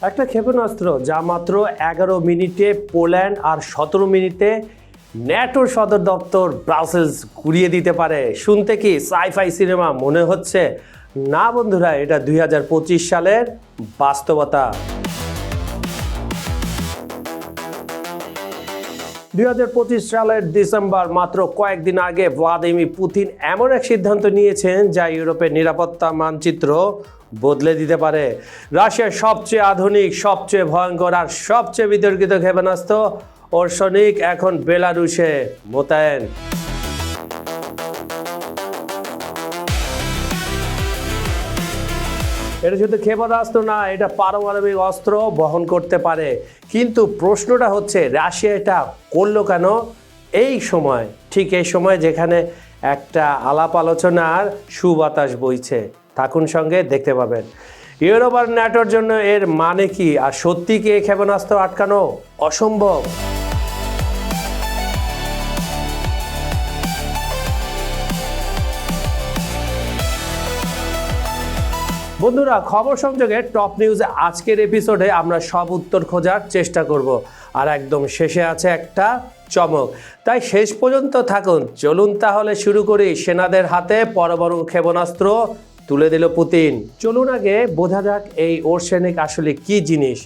একটা ক্ষেপণাস্ত্র যা মাত্র 11 মিনিটে পোল্যান্ড আর 17 মিনিটে ন্যাটোর সদর দপ্তর ব্রাসেলস ঘুরিয়ে দিতে পারে। শুনতে কি সাইফাই সিনেমা মনে হচ্ছে? না বন্ধুরা, এটা 2025 সালের বাস্তবতা। 2025 সালের ডিসেম্বর, মাত্র কয়েকদিন আগে ভ্লাদিমির পুতিন এমন এক সিদ্ধান্ত নিয়েছেন যা ইউরোপের নিরাপত্তা মানচিত্র বদলে দিতে পারে। রাশিয়ার সবচেয়ে আধুনিক, সবচেয়ে ভয়ঙ্কর আর সবচেয়ে বিতর্কিত ক্ষেপণাস্ত্র ওরসনিক এখন বেলারুশে মোতায়েন। এটা শুধু ক্ষেপণাস্ত্র না, এটা পারমাণবিক অস্ত্র বহন করতে পারে। কিন্তু প্রশ্নটা হচ্ছে, রাশিয়া এটা করলো কেন এই সময়, ঠিক এই সময় যেখানে একটা আলাপ আলোচনার সুবাতাস বইছে। থাকুন সঙ্গে, দেখতে পাবেন। ইউরোপ আর ন্যাটোর জন্য এর মানে কি, আর সত্যি কি এই ক্ষেপণাস্ত্র আটকানো অসম্ভব? বন্ধুরা, খবর সংযোগের টপ নিউজে আজকের এপিসোডে আমরা সব উত্তর খোঁজার চেষ্টা করব, আর একদম শেষে আছে একটা চমক। তাই শেষ পর্যন্ত থাকুন। চলুন তাহলে শুরু করি। সেনাদের হাতে পরমাণু ক্ষেপণাস্ত্র তুলে দিল পুতিন। চলুন আগে বোঝা যাক এই ওরসেনিক আসলে কি জিনিস।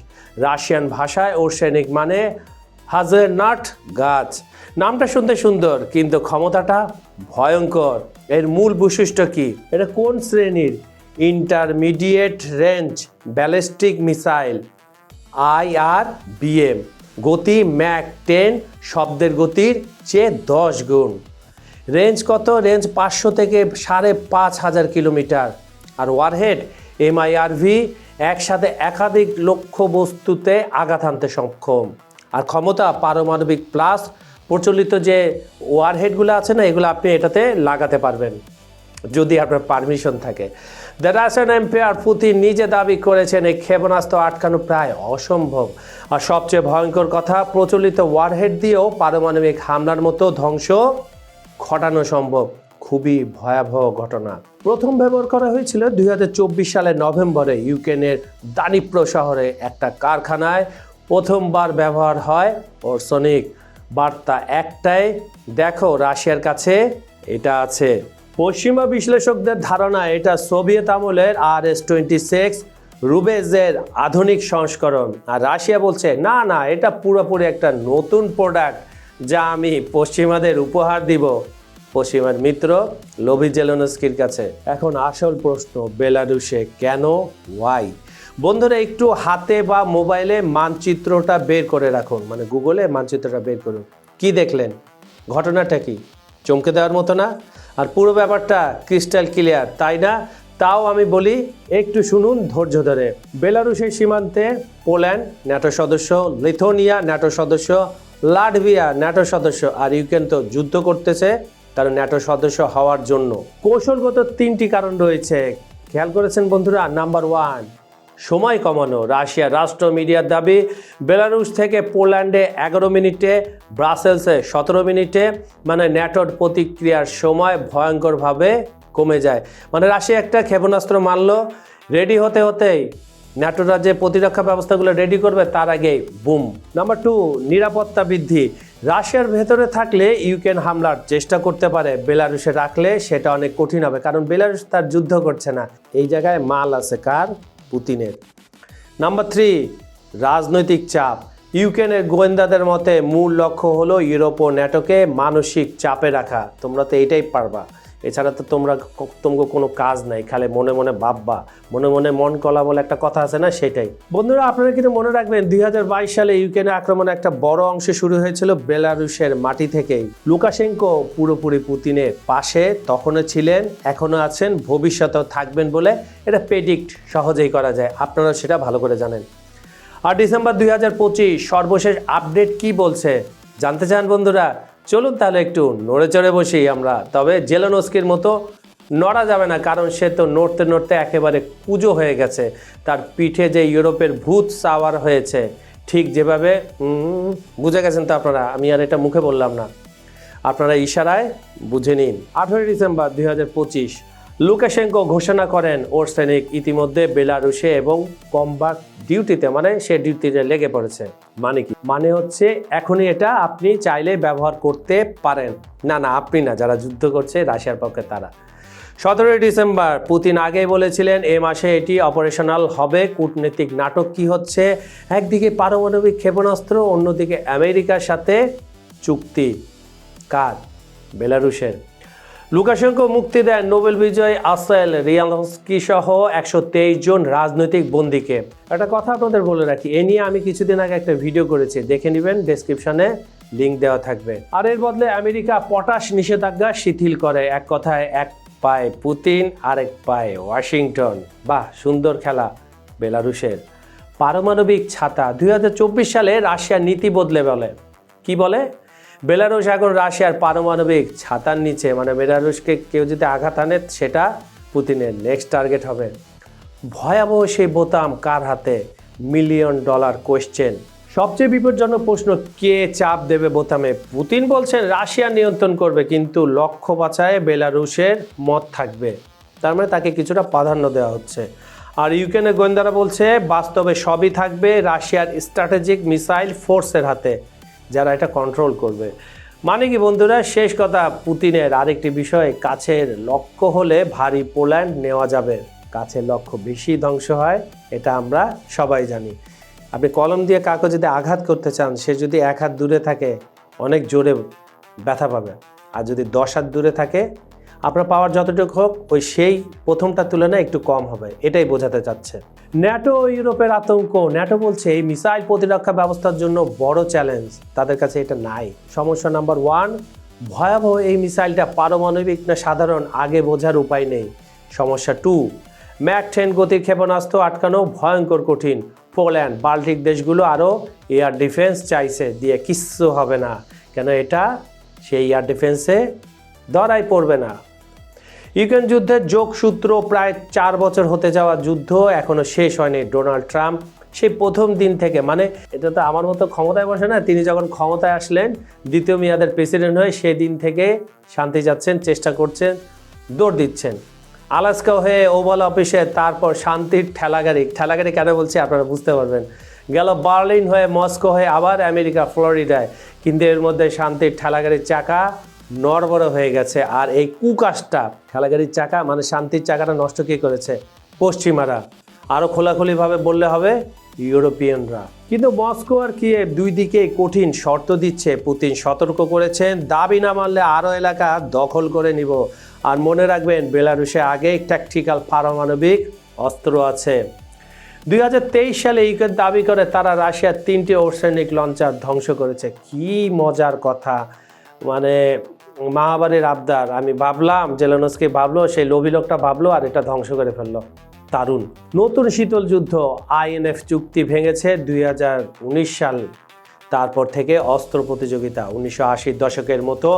রাশিয়ান ভাষায় ওরসেনিক মানে হাজেলনাট গাছ। নামটা শুনতে সুন্দর, কিন্তু ক্ষমতাটা ভয়ঙ্কর। এর মূল বৈশিষ্ট্য কি? এটা কোন শ্রেণীর? Intermediate range ballistic missile, IRBM। গতি ম্যাক 10, শব্দের গতির চেয়ে 10 গুণ। রেঞ্জ কত? রেঞ্জ 500 থেকে 5500 কিলোমিটার। আর ওয়ারহেড MIRV, একসাথে একাধিক লক্ষ্য বস্তুতে আঘাত হানতে সক্ষম। আর ক্ষমতা পারমাণবিক প্লাস। প্রচলিত যে ওয়ারহেডগুলো আছে না, এগুলো আপনি এটাতে লাগাতে পারবেন যদি আপনার পারমিশন থাকে। দ্য রাশিয়ান এম্পায়ার পুতিন নিজে দাবি করেছেন এই ক্ষেপণাস্ত্র আটকানো প্রায় অসম্ভব। আর সবচেয়ে ভয়ঙ্কর কথা, প্রচলিত ওয়ারহেড দিয়েও পারমাণবিক হামলার মতো ধ্বংস ঘটানো সম্ভব। খুবই ভয়াবহ ঘটনা। প্রথম ব্যবহার করা হয়েছিল 2024 সালের নভেম্বরে ইউক্রেনের দানিপ্র শহরে একটা কারখানায়। প্রথমবার ব্যবহার হয় ওরসনিক। বার্তা একটাই, দেখো রাশিয়ার কাছে এটা আছে। পশ্চিমা বিশ্লেষকদের ধারণা এটা সোভিয়েত আমলের RS-26 রুবেজের আধুনিক সংস্করণ। আর রাশিয়া বলছে না না, এটা পুরোপুরি একটা নতুন প্রোডাক্ট যা আমি পশ্চিমাদের উপহার দিব। পশ্চিমার মিত্র লোভি জেলেনস্কির কাছে। এখন আসল প্রশ্ন, বেলারুশে কেন? ওয়াই? বন্ধুরা, একটু হাতে বা মোবাইলে মানচিত্রটা বের করে রাখুন, মানে গুগলে মানচিত্রটা বের করুন। কি দেখলেন? ঘটনাটা কি? চমকে দেওয়ার মতো না? আর পুরো ব্যাপারটা ক্রিস্টাল ক্লিয়ার, তাই না? তাও আমি বলি, একটু শুনুন ধৈর্য ধরে। বেলারুশের সীমান্তে পোল্যান্ড ন্যাটো সদস্য, লিথুয়ানিয়া ন্যাটো সদস্য, লাটভিয়া ন্যাটো সদস্য। আর ইউক্রেন তো যুদ্ধ করতেছে তার ন্যাটো সদস্য হওয়ার জন্য। কৌশলগত 3টি কারণ রয়েছে, খেয়াল করেছেন বন্ধুরা। নাম্বার 1, সময় কমানো। রাশিয়ার রাষ্ট্র মিডিয়ার দাবি, বেলারুশ থেকে পোল্যান্ডে 11 মিনিটে, ব্রাসেলসে 17 মিনিটে, মানে ন্যাটোর প্রতিক্রিয়ার সময় ভয়ঙ্করভাবে কমে যায়। মানে রাশিয়া একটা ক্ষেপণাস্ত্র মারল, রেডি হতে হতেই ন্যাটোরা যে প্রতিরক্ষা ব্যবস্থাগুলো রেডি করবে তার আগেই বুম। নাম্বার 2, নিরাপত্তা বৃদ্ধি। রাশিয়ার ভেতরে থাকলে ইউক্রেন হামলার চেষ্টা করতে পারে, বেলারুশে রাখলে সেটা অনেক কঠিন হবে, কারণ বেলারুশ তার যুদ্ধ করছে না। এই জায়গায় মাল আছে কার? পুতিনের। নাম্বার 3, রাজনৈতিক চাপ। ইউক্রেনের গোয়েন্দাদের মতে মূল লক্ষ্য হলো ইউরোপ ও ন্যাটোকে মানসিক চাপে রাখা। তোমরা তো এটাই পারবা, এছাড়া তো তোমার কোনো কাজ নাই, খালি মনে মনে ভাববা। মনে মনে মন কলা বলে একটা কথা আছে না, সেটাই। বন্ধুরা, আপনারা কিন্তু মনে রাখবেন 2022 সালে ইউক্রেনের আক্রমণের একটা বড় অংশ শুরু হয়েছিল বেলারুশের মাটি থেকেই। লুকাশেঙ্কো পুরোপুরি পুতিনের পাশে তখনও ছিলেন, এখনো আছেন, ভবিষ্যতেও থাকবেন বলে এটা প্রেডিক্ট সহজেই করা যায়। আপনারা সেটা ভালো করে জানেন। আর ডিসেম্বর 2025 সর্বশেষ আপডেট কি বলছে জানতে চান বন্ধুরা? চলুন তাহলে একটু নড়ে চড়ে বসি আমরা। তবে জেলেনস্কির মতো নড়া যাবে না, কারণ সে তো নড়তে নড়তে একেবারে কুঁজো হয়ে গেছে। তার পিঠে যে ইউরোপের ভূত সাওয়ার হয়েছে, ঠিক যেভাবে বুঝে গেছেন তো আপনারা, আমি আর এটা মুখে বললাম না, আপনারা ইশারায় বুঝে নিন। 18 ডিসেম্বর 2025 লুকাশেঙ্কো ঘোষণা করেন ওরসেনিক ইতিমধ্যে বেলারুশে এবং কমব্যাক ডিউটিতে, মানে সে ডিউটিতে লেগে পড়েছে। মানে কি? মানে হচ্ছে এখনই এটা আপনি চাইলে ব্যবহার করতে পারেন। না, আপনি না, যারা যুদ্ধ করছে রাশিয়ার পক্ষে তারা। 17 ডিসেম্বর পুতিন আগেই বলেছিলেন এ মাসে এটি অপারেশনাল হবে। কূটনৈতিক নাটক কি হচ্ছে? একদিকে পারমাণবিক ক্ষেপণাস্ত্র, অন্যদিকে আমেরিকার সাথে চুক্তি। কার? বেলারুশের। লুকাশেঙ্কো মুক্তি দেন নোবেল বিজয়ী আসেল রিয়ালস্কি সহ 123 জন রাজনৈতিক বন্দীকে। একটা কথা আপনাদের বলে রাখি, এ নিয়ে আমি কিছুদিন আগে একটা ভিডিও করেছি, দেখে নেবেন, ডেসক্রিপশনে লিঙ্ক দেওয়া থাকবে। আর এর বদলে আমেরিকা পটাশ নিষেধাজ্ঞা শিথিল করে। এক কথায় এক পায়ে পুতিন, আরেক পায়ে ওয়াশিংটন। বাহ, সুন্দর খেলা বেলারুশের। পারমাণবিক ছাতা 2024 সালে রাশিয়ার নীতি বদলে বলে। কি বলে? বেলারুশ এখন রাশিয়ার পারমাণবিক ছাতার নিচে। মানে বেলারুশকে কেউ যদি আঘাত আনে সেটা পুতিনের নেক্সট টার্গেট হবে। ভয়াবহ সেই বোতাম কার হাতে? $1 মিলিয়ন কোয়েশ্চেন। সবচেয়ে বিপজ্জনক প্রশ্ন, কে চাপ দেবে বোতামে? পুতিন বলছেন রাশিয়া নিয়ন্ত্রণ করবে, কিন্তু লক্ষ্য বাঁচায় বেলারুশের মত থাকবে। তার মানে তাকে কিছুটা প্রাধান্য দেওয়া হচ্ছে। আর ইউক্রেনের গোয়েন্দারা বলছে বাস্তবে সবই থাকবে রাশিয়ার স্ট্র্যাটেজিক মিসাইল ফোর্সের হাতে, যারা এটা কন্ট্রোল করবে। মানে কি বন্ধুরা, শেষ কথা পুতিনের আরেকটি বিষয়, কাছের লক্ষ্য হলে ভারী পোল্যান্ড নেওয়া যাবে। কাছের লক্ষ্য বেশি ধ্বংস হয়, এটা আমরা সবাই জানি। আপনি কলম দিয়ে কাউকে যদি আঘাত করতে চান, সে যদি 1 হাত দূরে থাকে অনেক জোরে ব্যথা পাবে, আর যদি 10 হাত দূরে থাকে আপনার পাওয়ার যতটুকু হোক ওই সেই প্রথমটার তুলনায় একটু কম হবে। এটাই বোঝাতে চাচ্ছে। ন্যাটো ও ইউরোপের আতঙ্ক। ন্যাটো বলছে এই মিসাইল প্রতিরক্ষা ব্যবস্থার জন্য বড় চ্যালেঞ্জ, তাদের কাছে এটা নাই। সমস্যা নাম্বার 1, ভয়াবহ এই মিসাইলটা পারমাণবিক না সাধারণ, আগে বোঝার উপায় নেই। সমস্যা 2, ম্যাক 10 গতির ক্ষেপণাস্ত্র আটকানো ভয়ঙ্কর কঠিন। পোল্যান্ড, বাল্টিক দেশগুলো আরও এয়ার ডিফেন্স চাইছে, দিয়ে কিচ্ছু হবে না, কেন এটা সেই এয়ার ডিফেন্সে ধরাই পড়বে না। ইউক্রেন যুদ্ধের যোগসূত্র, প্রায় 4 বছর হতে যাওয়া যুদ্ধ এখনো শেষ হয়নি। ডোনাল্ড ট্রাম্প সেই প্রথম দিন থেকে, মানে এটা তো আমার মতো ক্ষমতায় বসে না, তিনি যখন ক্ষমতায় আসলেন দ্বিতীয় মেয়াদের প্রেসিডেন্ট হয়ে সেই দিন থেকে শান্তি যাচ্ছেন, চেষ্টা করছেন, দৌড় দিচ্ছেন। আলাস্কা হয়ে ওভাল অফিসে, তারপর শান্তির ঠেলাগাড়ি কেন বলছি আপনারা বুঝতে পারবেন। গেল বার্লিন হয়ে, মস্কো হয়ে, আবার আমেরিকা ফ্লোরিডায়, কিন্তু এর মধ্যে শান্তির ঠেলাগাড়ির চাকা নড়বড় হয়ে গেছে। আর এই কুকাশটা, ঠেলাগাড়ির চাকা মানে শান্তির চাকাটা নষ্ট কে করেছে? পশ্চিমারা। আরও খোলাখুলিভাবে বললে হবে ইউরোপিয়ানরা। কিন্তু মস্কো আর কিয়েভ দুই দিকে কঠিন শর্ত দিচ্ছে। পুতিন সতর্ক করেছেন, দাবি না মানলে আরও এলাকা দখল করে নিব। আর মনে রাখবেন, বেলারুশে আগেই ট্যাকটিক্যাল পারমাণবিক অস্ত্র আছে। 2023 সালে ইউক্রেন দাবি করে তারা রাশিয়ার 3টি ওরসেনিক লঞ্চার ধ্বংস করেছে। কি মজার কথা, মানে মহাবারের আবদার। আমি ভাবলাম জেলেনস্কি ভাবলো, সেই লোভী লোকটা ভাবলো, আর এটা ধ্বংস করে ফেললো। দারুণ। নতুন শীতল যুদ্ধ, INF চুক্তি ভেঙেছে 2019 সাল। তারপর থেকে অস্ত্র প্রতিযোগিতা 1980 দশকের মতো।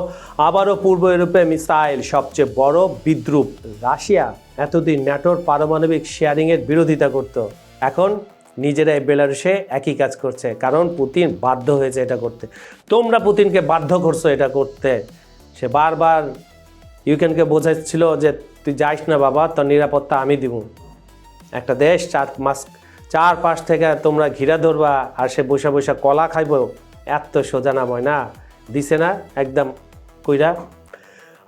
আবারও পূর্ব ইউরোপে মিসাইল, সবচেয়ে বড় বিদ্রূপ। রাশিয়া এতদিন ন্যাটোর পারমাণবিক শেয়ারিংয়ের বিরোধিতা করত, এখন নিজেরাই বেলারুশে একই কাজ করছে, কারণ পুতিন বাধ্য হয়েছে এটা করতে। তোমরা পুতিনকে বাধ্য করছো এটা করতে। সে বারবার ইউক্রেনকে বোঝাচ্ছিল যে তুই যাইস না বাবা, তোর নিরাপত্তা আমি দিব। একটা দেশ 4 পাশ থেকে তোমরা ঘিরা ধরবা, আর সে বসে বসে কলা খাইব, এত সোজা না ময়না দিছে না একদম কইরা।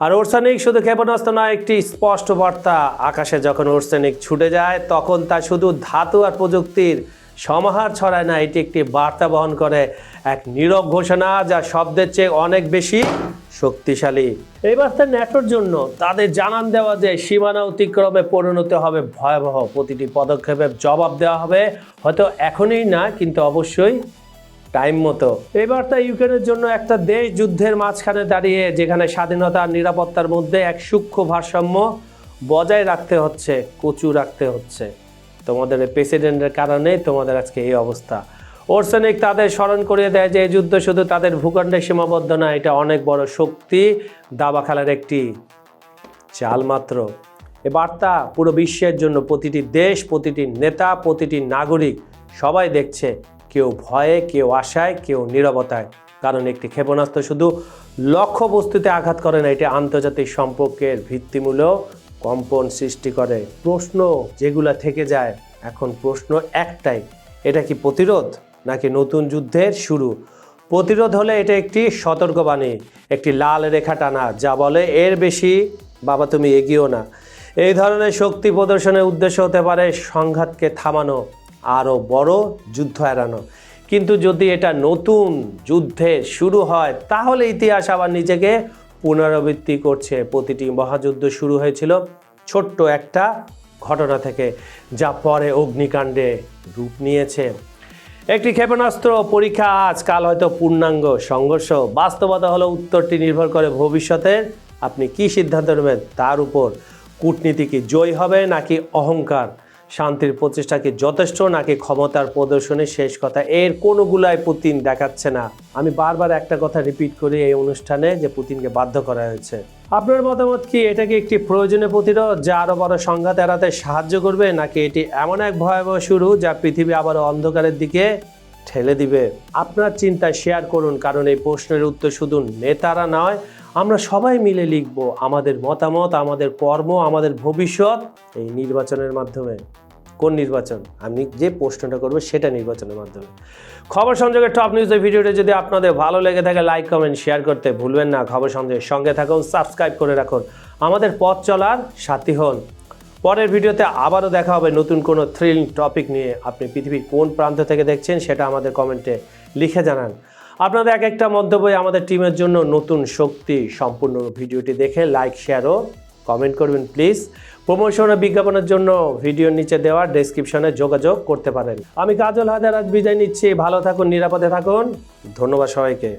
আর ওরসেনিক শুধু ক্ষেপণাস্ত্র নয়, একটি স্পষ্ট বার্তা। আকাশে যখন ওরসেনিক ছুটে যায় তখন তা শুধু ধাতু আর প্রযুক্তির সমাহার ছড়ায় না, এটি একটি বার্তা বহন করে, এক নীরব ঘোষণা যা শব্দের চেয়ে অনেক বেশি শক্তিশালী। এই বার্তা ন্যাটোর জন্য, তাদের জানান দেওয়া যে সীমানা অতিক্রমে পরিণত হবে ভয়াবহ, প্রতিটি পদক্ষেপে জবাব দেওয়া হবে, হয়তো এখনই না কিন্তু অবশ্যই টাইম মতো। এই বার্তা ইউক্রেনের জন্য, একটা দেশ যুদ্ধের মাঝখানে দাঁড়িয়ে, যেখানে স্বাধীনতা আর নিরাপত্তার মধ্যে এক সূক্ষ্ম ভারসাম্য বজায় রাখতে হচ্ছে, কচু রাখতে হচ্ছে। তোমাদের প্রেসিডেন্টের কারণে তোমাদের আজকে এই অবস্থা। ওরসেনিক তাদের স্মরণ করিয়ে দেয় যে এই যুদ্ধ শুধু তাদের ভূখণ্ডে সীমাবদ্ধ না, এটা অনেক বড় শক্তি দাবা খেলার একটি চাল মাত্র। এ বার্তা পুরো বিশ্বের জন্য, প্রতিটি দেশ, প্রতিটি নেতা, প্রতিটি নাগরিক সবাই দেখছে, কেউ ভয়ে, কেউ আশায়, কেউ নীরবতায়। কারণ একটি ক্ষেপণাস্ত্র শুধু লক্ষ্যবস্তুতে আঘাত করে না, এটি আন্তর্জাতিক সম্পর্কের ভিত্তিমূলক কম্পন সৃষ্টি করে। প্রশ্ন যেগুলা থেকে যায়, এখন প্রশ্ন একটাই, এটা কি প্রতিরোধ নাকি নতুন যুদ্ধের শুরু? প্রতিরোধ হলে এটা একটি সতর্কবাণী, একটি লাল রেখা টানা, যা বলে এর বেশি বাবা তুমি এগিয়েও না। এই ধরনের শক্তি প্রদর্শনের উদ্দেশ্য হতে পারে সংঘাতকে থামানো, আরও বড় যুদ্ধ এড়ানো। কিন্তু যদি এটা নতুন যুদ্ধের শুরু হয়, তাহলে ইতিহাস আবার নিজেকে পুনরাবৃত্তি করছে। প্রতিটি মহাযুদ্ধ শুরু হয়েছিল ছোট্ট একটা ঘটনা থেকে, যা পরে অগ্নিকাণ্ডে রূপ নিয়েছে। একটি ক্ষেপণাস্ত্র পরীক্ষা আজ, কাল হয়তো পূর্ণাঙ্গ সংঘর্ষ। বাস্তবতা হলো উত্তরটি নির্ভর করে ভবিষ্যতের আপনি কি সিদ্ধান্ত নেবেন তার উপর। কূটনীতি কি জয় হবে নাকি অহংকার? শান্তির প্রচেষ্টা কি যথেষ্ট নাকি ক্ষমতার প্রদর্শনী শেষ কথা? এর কোনোগুলাই পুতিন দেখাচ্ছে না। আমি বারবার একটা কথা রিপিট করি এই অনুষ্ঠানে, যে পুতিনকে বাধ্য করা হয়েছে। আপনার মতামত কি? এটা কি একটি প্রয়োজনীয় প্রতিরোধ যা আরও বড় সংঘাত এড়াতে সাহায্য করবে, নাকি এটি এমন এক ভয়াবহ শুরু যা পৃথিবী আবারও অন্ধকারের দিকে ঠেলে দিবে? আপনার চিন্তা শেয়ার করুন, কারণ এই প্রশ্নের উত্তর শুধু নেতারা নয়, আমরা সবাই মিলে লিখব। আমাদের মতামত, আমাদের কর্ম, আমাদের ভবিষ্যৎ এই নির্বাচনের মাধ্যমে। কোন নির্বাচন? আমি যে প্রশ্নটা করবো সেটা নির্বাচনের মাধ্যমে। খবর সংযোগের টপ নিউজের ভিডিওটা যদি আপনাদের ভালো লেগে থাকে, লাইক কমেন্ট শেয়ার করতে ভুলবেন না। খবর সংযোগের সঙ্গে থাকুন, সাবস্ক্রাইব করে রাখুন, আমাদের পথ চলার সাথী হন। পরের ভিডিওতে আবারও দেখা হবে নতুন কোনো থ্রিলিং টপিক নিয়ে। আপনি পৃথিবীর কোন প্রান্ত থেকে দেখছেন সেটা আমাদের কমেন্টে লিখে জানান। আপনাদের এক একটা মন্তব্যই আমাদের টিমের জন্য নতুন শক্তি। সম্পূর্ণ ভিডিওটি দেখে লাইক, শেয়ার ও কমেন্ট করবেন প্লিজ। প্রমোশন ও বিজ্ঞাপনের জন্য ভিডিওর নিচে দেওয়া ডেসক্রিপশনে যোগাযোগ করতে পারেন। আমি কাজল হায়দার আজ বিদায় নিচ্ছি। ভালো থাকুন, নিরাপদে থাকুন। ধন্যবাদ সবাইকে।